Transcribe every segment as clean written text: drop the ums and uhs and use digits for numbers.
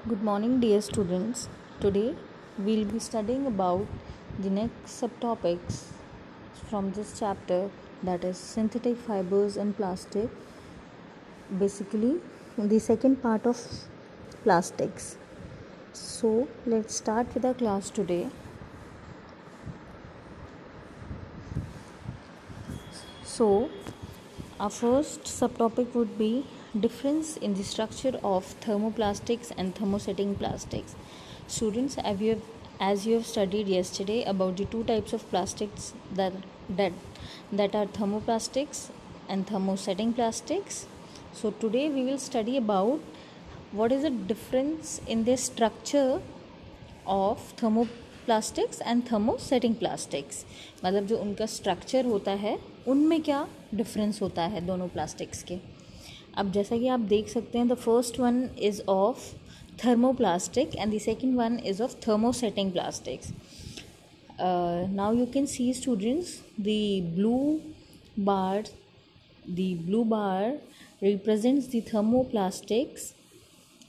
Good morning, dear students. Today we'll be studying about the next subtopics from this chapter, that is synthetic fibers and plastic. Basically, the second part of plastics. So, let's start with our class today. So, our first subtopic would be difference in the structure of thermoplastics and thermosetting plastics. Students, as you have studied yesterday about the two types of plastics that are thermoplastics and thermosetting plastics. So today we will study about what is the difference in the structure of thermoplastics and thermosetting plastics. मतलब जो उनका structure होता है उनमें क्या difference होता है दोनों प्लास्टिक्स के. अब जैसा कि आप देख सकते हैं, the first one is of thermoplastic and the second one is of thermosetting plastics. Now you can see, students, the blue bar represents the thermoplastics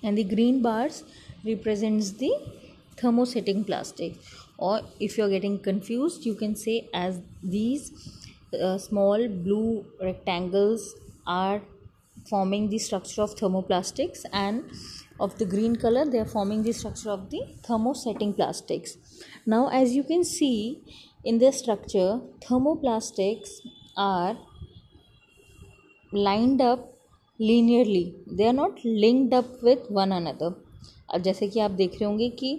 and the green bars represents the thermosetting plastic. Or if you are getting confused, you can say as these small blue rectangles are forming the structure of thermoplastics, and of the green color they are forming the structure of the thermosetting plastics. Now as you can see in their structure, thermoplastics are lined up linearly, they are not linked up with one another. अब जैसे कि आप देख रहे होंगे कि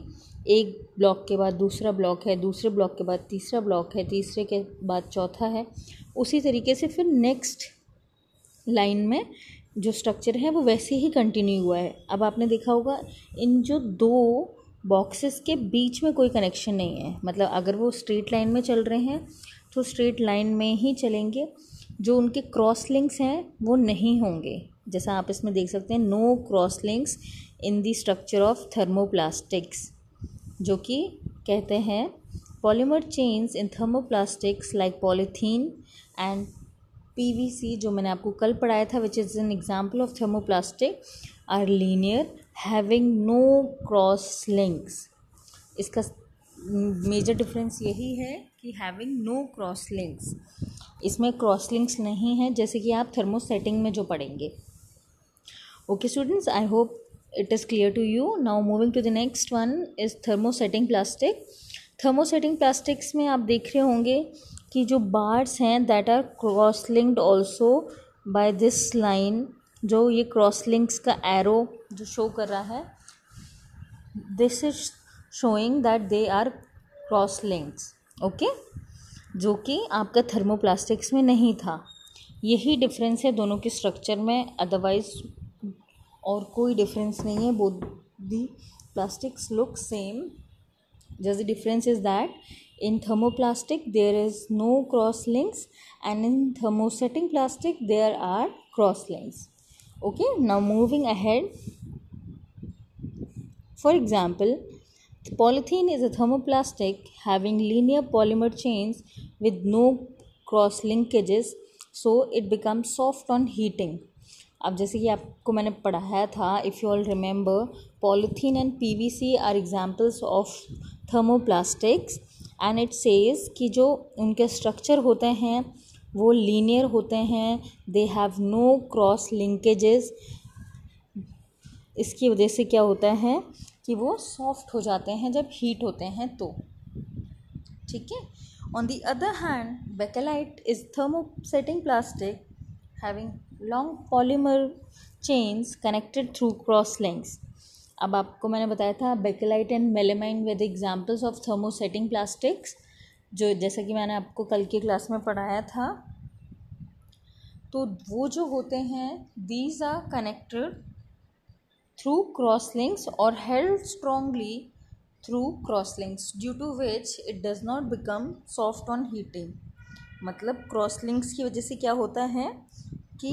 एक block के बाद दूसरा ब्लॉक है, दूसरे ब्लॉक के बाद तीसरा ब्लॉक है, तीसरे के बाद चौथा है, उसी तरीके से फिर नेक्स्ट लाइन में जो स्ट्रक्चर है वो वैसे ही कंटिन्यू हुआ है. अब आपने देखा होगा इन जो दो बॉक्सेस के बीच में कोई कनेक्शन नहीं है. मतलब अगर वो स्ट्रेट लाइन में चल रहे हैं तो स्ट्रेट लाइन में ही चलेंगे, जो उनके क्रॉस लिंक्स हैं वो नहीं होंगे. जैसा आप इसमें देख सकते हैं, no cross links in the structure of thermoplastics, जो कि कहते हैं polymer chains in thermoplastics like polythene and PVC, जो मैंने आपको कल पढ़ाया था, which is an example of thermoplastic, are linear having no cross links. इसका मेजर डिफरेंस यही है कि हैविंग नो क्रॉस लिंक्स, इसमें क्रॉस लिंक्स नहीं है, जैसे कि आप थर्मोसेटिंग में जो पढ़ेंगे. Okay students, I hope it is clear to you. Now moving to the next one is thermosetting plastic. Thermosetting plastics में आप देख रहे होंगे कि जो बार्स हैं that are cross linked also by this line, जो ये क्रॉस लिंक्स का एरो जो शो कर रहा है, this is showing that they are cross links. Okay, जो कि आपका थर्मोप्लास्टिक्स में नहीं था. यही डिफरेंस है दोनों के स्ट्रक्चर में, अदरवाइज और कोई डिफरेंस नहीं है. Both the plastics look same. Just the difference is that in thermoplastic there is no cross links, and in thermosetting plastic there are cross links. Okay, now moving ahead. For example, polythene is a thermoplastic having linear polymer chains with no cross linkages, so it becomes soft on heating. अब जैसे कि आपको मैंने पढ़ाया था, if you all remember, polythene and PVC are examples of thermoplastics, and it says कि जो उनके स्ट्रक्चर होते हैं वो लीनियर होते हैं, they have no cross linkages. इसकी वजह से क्या होता है कि वो सॉफ्ट हो जाते हैं जब हीट होते हैं तो. ठीक है. On the other hand, bakelite is thermosetting plastic having long polymer chains connected through cross links. अब आपको मैंने बताया था bakelite and melamine way the examples of thermosetting plastics, जो जैसा कि मैंने आपको कल की क्लास में पढ़ाया था. तो वो जो होते हैं, these are connected through cross links और held strongly through cross links, due to which it does not become soft on heating. मतलब क्रॉस लिंक्स की वजह से क्या होता है कि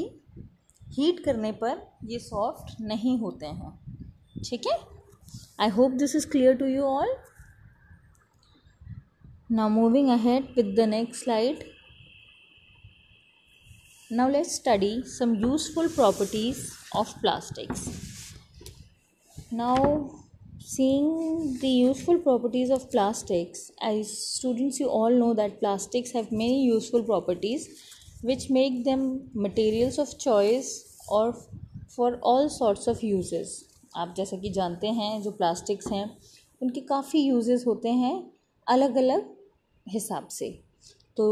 हीट करने पर ये सॉफ्ट नहीं होते हैं. ठीक है. I hope this is clear to you all. Now moving ahead with the next slide. Now let's study some useful properties of plastics. Now, seeing the useful properties of plastics, as students, you all know that plastics have many useful properties which make them materials of choice or for all sorts of uses. आप जैसा कि जानते हैं जो plastics हैं उनके काफ़ी uses होते हैं अलग अलग हिसाब से. तो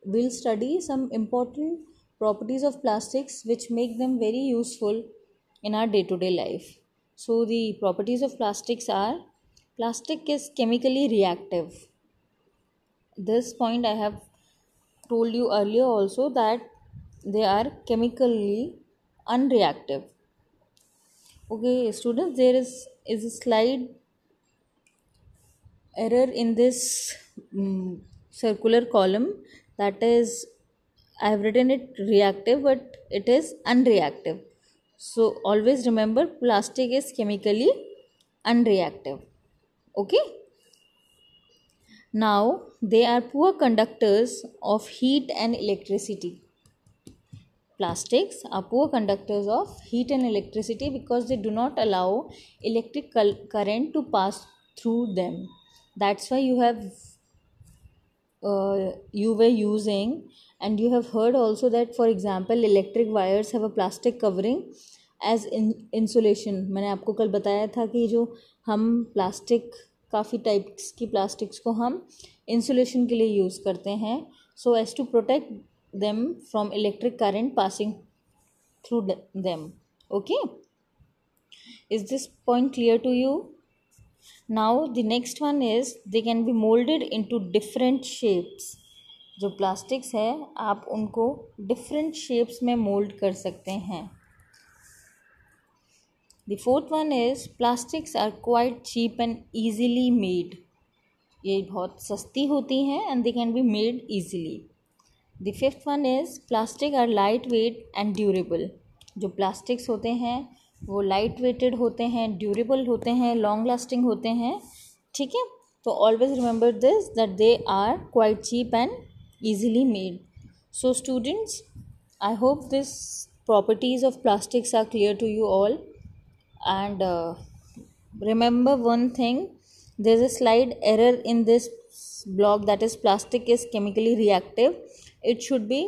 we'll study some important properties of plastics which make them very useful in our day-to-day life. So the properties of plastics are: plastic is chemically reactive. This point I have told you earlier also, that they are chemically unreactive. Okay, students, there is a slide error in this circular column. That is, I have written it reactive, but it is unreactive. So always remember, plastic is chemically unreactive. Okay. Now, they are poor conductors of heat and electricity. Plastics are poor conductors of heat and electricity because they do not allow electric current to pass through them. That's why you were using, and you have heard also that, for example, electric wires have a plastic covering as insulation. मैंने आपको कल बताया था कि जो हम plastic, काफ़ी types की प्लास्टिक्स को हम इंसुलेशन के लिए यूज़ करते हैं, so as to protect them from electric current passing through them. Okay, is this point clear to you? Now the next one is, they can be molded into different shapes. जो plastics है आप उनको different shapes में mould कर सकते हैं. The fourth one is, plastics are quite cheap and easily made. ये बहुत सस्ती होती हैं and they can be made easily. The fifth one is, plastic are lightweight and durable. जो प्लास्टिक्स होते हैं वो लाइट वेटेड होते हैं, ड्यूरेबल होते हैं, लॉन्ग लास्टिंग होते हैं. ठीक है, तो always remember this, that they are quite cheap and easily made. So students, I hope this properties of plastics are clear to you all, and remember one thing, there's a slide error in this block, that is, plastic is chemically reactive. It should be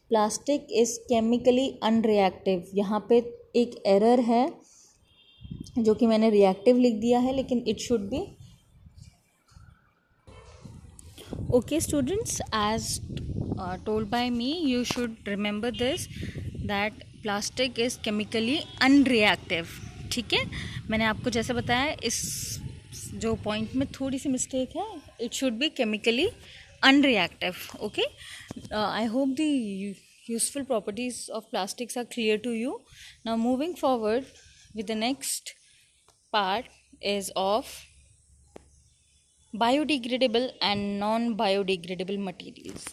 plastic is chemically unreactive. यहाँ पे एक error है जो कि मैंने reactive लिख दिया है, लेकिन it should be. Okay students, as told by me, you should remember this, that plastic is chemically unreactive. ठीक है, मैंने आपको जैसे बताया, इस जो पॉइंट में थोड़ी सी मिस्टेक है, it should be chemically unreactive. Okay, I hope the useful properties of plastics are clear to you. Now moving forward with the next part is of biodegradable and non-biodegradable materials.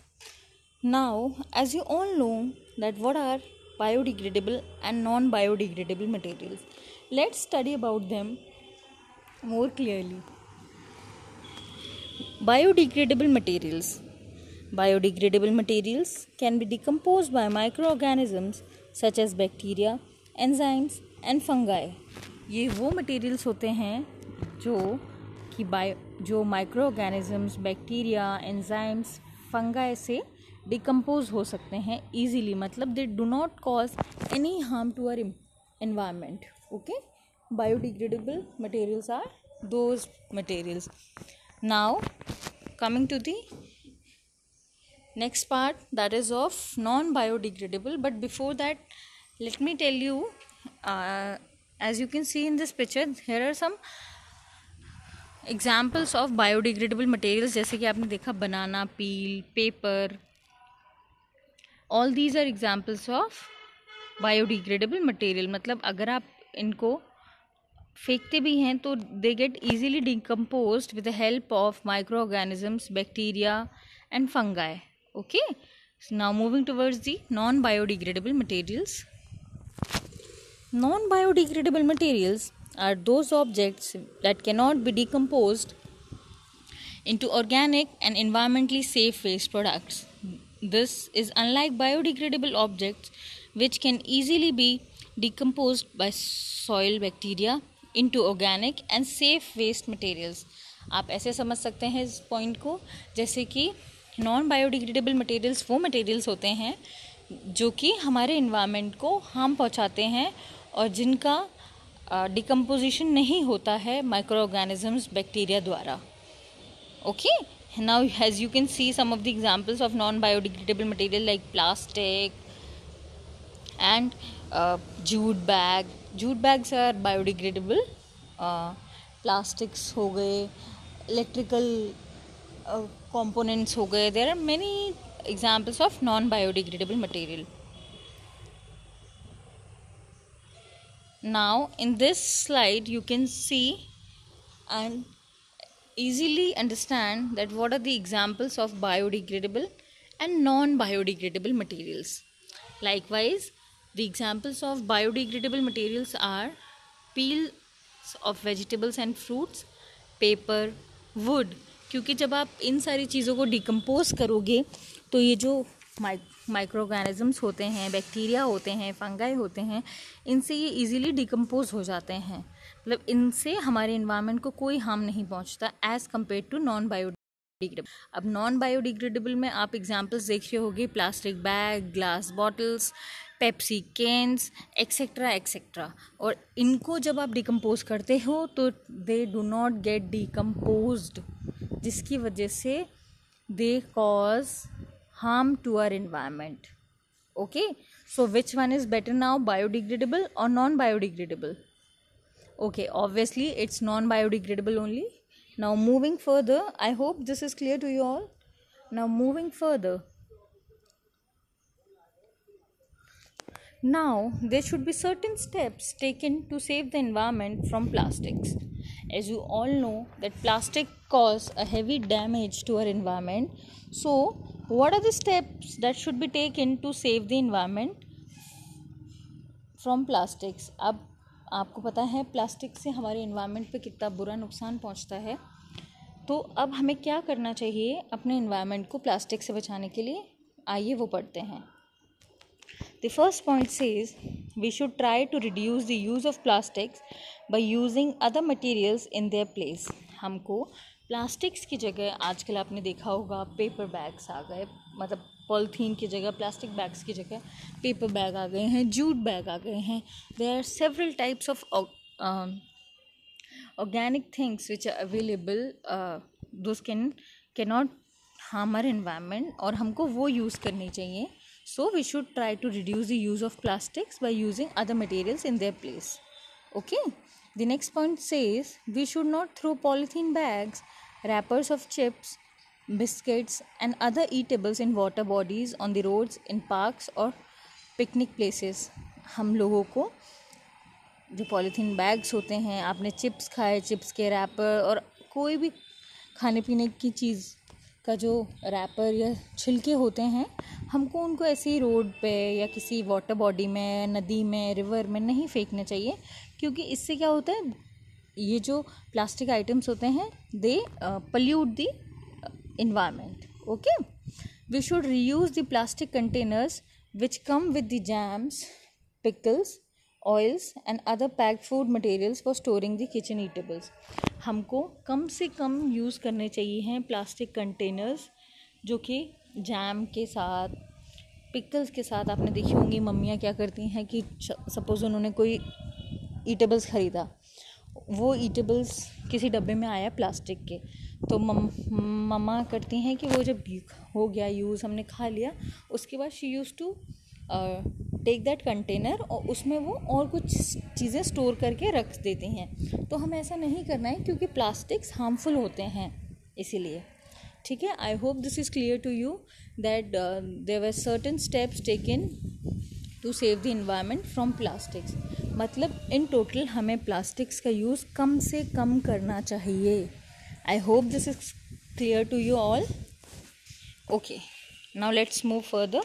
Now, as you all know that what are biodegradable and non-biodegradable materials, let's study about them more clearly. Biodegradable materials. Biodegradable materials can be decomposed by microorganisms such as bacteria, enzymes and fungi. ये वो materials होते हैं जो micro organisms, bacteria, enzymes, fungi से decompose हो सकते हैं easily. मतलब they do not cause any harm to our environment. Okay, biodegradable materials are those materials. Now coming to the next part, that is of non biodegradable. But before that, let me tell you, as you can see in this picture, here are some examples of biodegradable materials. जैसे कि आपने देखा, बनाना पील, paper, all these are examples of biodegradable material. मतलब अगर आप इनको फेंकते भी हैं तो they get easily decomposed with the help of microorganisms, bacteria and fungi. Okay, so now moving towards the non-biodegradable materials. Non-biodegradable materials are those objects that cannot be decomposed into organic and environmentally safe waste products. This is unlike biodegradable objects which can easily be decomposed by soil bacteria, into organic and safe waste materials. आप ऐसे समझ सकते हैं इस point को, जैसे कि non biodegradable materials वो मटेरियल्स होते हैं जो कि हमारे इन्वायरमेंट को हार्म पहुंचाते हैं और जिनका डिकम्पोजिशन नहीं होता है माइक्रो ऑर्गेनिजम्स बैक्टीरिया द्वारा. Okay, now as you can see some of the examples of non biodegradable material like plastic and jute bags are biodegradable. Plastics हो गए, electrical components हो गए. There are many examples of non biodegradable material. Now in this slide you can see and easily understand that what are the examples of biodegradable and non-biodegradable materials. Likewise, the examples of biodegradable materials are peels of vegetables and fruits, paper, wood. क्योंकि जब आप इन सारी चीज़ों को decompose करोगे तो ये जो माइक्रो ऑर्गेनिजम्स होते हैं, बैक्टीरिया होते हैं, फंगाई होते हैं, इनसे ये इजीली डिकम्पोज हो जाते हैं. मतलब इनसे हमारे इन्वायरमेंट को कोई हार्म नहीं पहुंचता as compare to non biodegradable. अब नॉन बायोडिग्रेडेबल में आप एग्जांपल्स देख रहे होगे, plastic bag, glass bottles, Pepsi cans, etcetera etcetera. और इनको जब आप डिकम्पोज करते हो तो they do not get decomposed, जिसकी वजह से they cause harm to our environment. Okay, so which one is better now, biodegradable or non biodegradable? Okay, obviously it's non biodegradable only. Now moving further, I hope this is clear to you all. Now moving further, now there should be certain steps taken to save the environment from plastics. As you all know that plastic cause a heavy damage to our environment. So what are the steps that should be taken to save the environment from plastics? अब आपको पता है plastic से हमारे environment पे कितना बुरा नुकसान पहुंचता है. तो अब हमें क्या करना चाहिए अपने environment को प्लास्टिक से बचाने के लिए, आइए वो पढ़ते हैं. The first point says we should try to reduce the use of plastics by using other materials in their place. हमको प्लास्टिक्स की जगह, आजकल आपने देखा होगा पेपर बैग्स आ गए, मतलब पॉलीथीन की जगह प्लास्टिक बैग्स की जगह पेपर बैग आ गए हैं, जूट बैग आ गए हैं. There are several types of organic things which are available. Those cannot harm our environment और हमको वो यूज़ करनी चाहिए. So we should try to reduce the use of plastics by using other materials in their place. Okay. The next point says we should not throw polythene bags, wrappers of chips, biscuits and other eatables in water bodies, on the roads, in parks or picnic places. हम लोगों को जो polythene bags होते हैं, आपने chips खाए, chips के wrapper और कोई भी खाने पीने की चीज़ का जो रैपर या छिलके होते हैं, हमको उनको ऐसे ही रोड पे या किसी वाटर बॉडी में, नदी में, रिवर में नहीं फेंकना चाहिए. क्योंकि इससे क्या होता है, ये जो प्लास्टिक आइटम्स होते हैं दे pollute the environment. Okay, we should reuse the plastic containers which come with the jams, pickles, oils and other packed food materials for storing the kitchen eatables. हमको कम से कम यूज़ करने चाहिए हैं प्लास्टिक कंटेनर्स जो कि jam के साथ, pickles के साथ. आपने देखी होंगी मम्मियाँ क्या करती हैं कि सपोज़ उन्होंने कोई ईटेबल्स ख़रीदा, वो ईटेबल्स किसी डब्बे में आया प्लास्टिक के, तो मम्मा करती हैं कि वो जब हो गया यूज़, हमने खा लिया, उसके बाद she use to take that container और उसमें वो और कुछ चीज़ें स्टोर करके रख देती हैं. तो हमें ऐसा नहीं करना है क्योंकि प्लास्टिक्स हार्मफुल होते हैं इसीलिए. ठीक है, I hope this is clear to you that there were certain steps taken to save the environment from plastics. मतलब इन टोटल हमें प्लास्टिक्स का यूज़ कम से कम करना चाहिए. I hope this is clear to you all. Okay, now let's move further.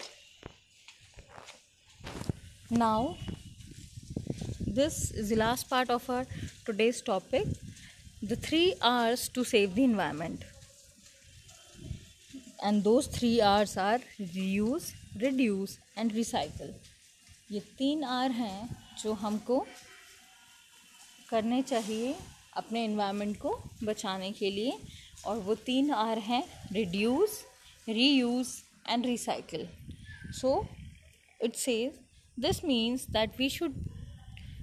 Now this is the last part of our today's topic, the 3 R's to save the environment. And those 3 R's are reuse, reduce and recycle. ये 3 R हैं जो हमको करने चाहिए अपने environment को बचाने के लिए, और वो 3 R हैं: reduce, reuse and recycle. So it says this means that we should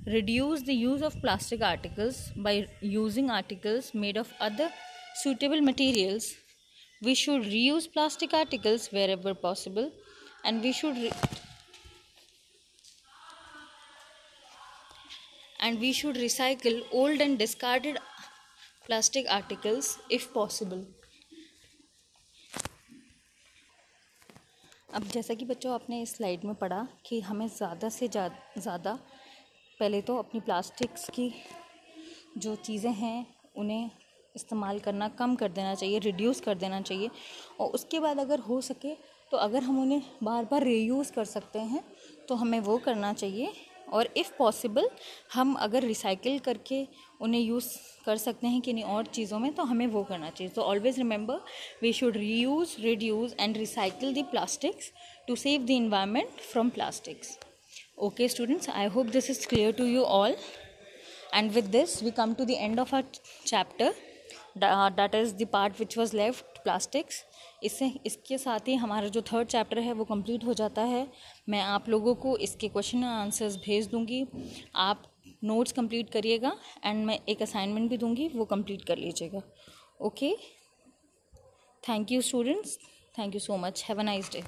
reduce the use of plastic articles by using articles made of other suitable materials. We should reuse plastic articles wherever possible, and we should recycle old and discarded plastic articles if possible. अब जैसा कि बच्चों आपने इस slide में पढ़ा कि हमें ज़्यादा से ज़्यादा पहले तो अपनी प्लास्टिक्स की जो चीज़ें हैं उन्हें इस्तेमाल करना कम कर देना चाहिए, रिड्यूस कर देना चाहिए, और उसके बाद अगर हो सके तो अगर हम उन्हें बार बार रीयूज़ कर सकते हैं तो हमें वो करना चाहिए, और इफ़ पॉसिबल हम अगर रिसाइकिल करके उन्हें यूज़ कर सकते हैं किन्हीं और चीज़ों में तो हमें वो करना चाहिए. तो always remember we should reuse, reduce and recycle the plastics to save the environment from plastics. Okay students, I hope this is clear to you all, and with this we come to the end of our chapter, that is the part which was left, plastics. इसके साथ ही हमारा जो 3rd chapter है वो complete हो जाता है. मैं आप लोगों को इसके क्वेश्चन एंड आंसर्स भेज दूंगी, आप नोट्स कंप्लीट करिएगा, एंड मैं एक असाइनमेंट भी दूंगी, वो कंप्लीट कर लीजिएगा. Okay, thank you students, thank you so much, have a nice day.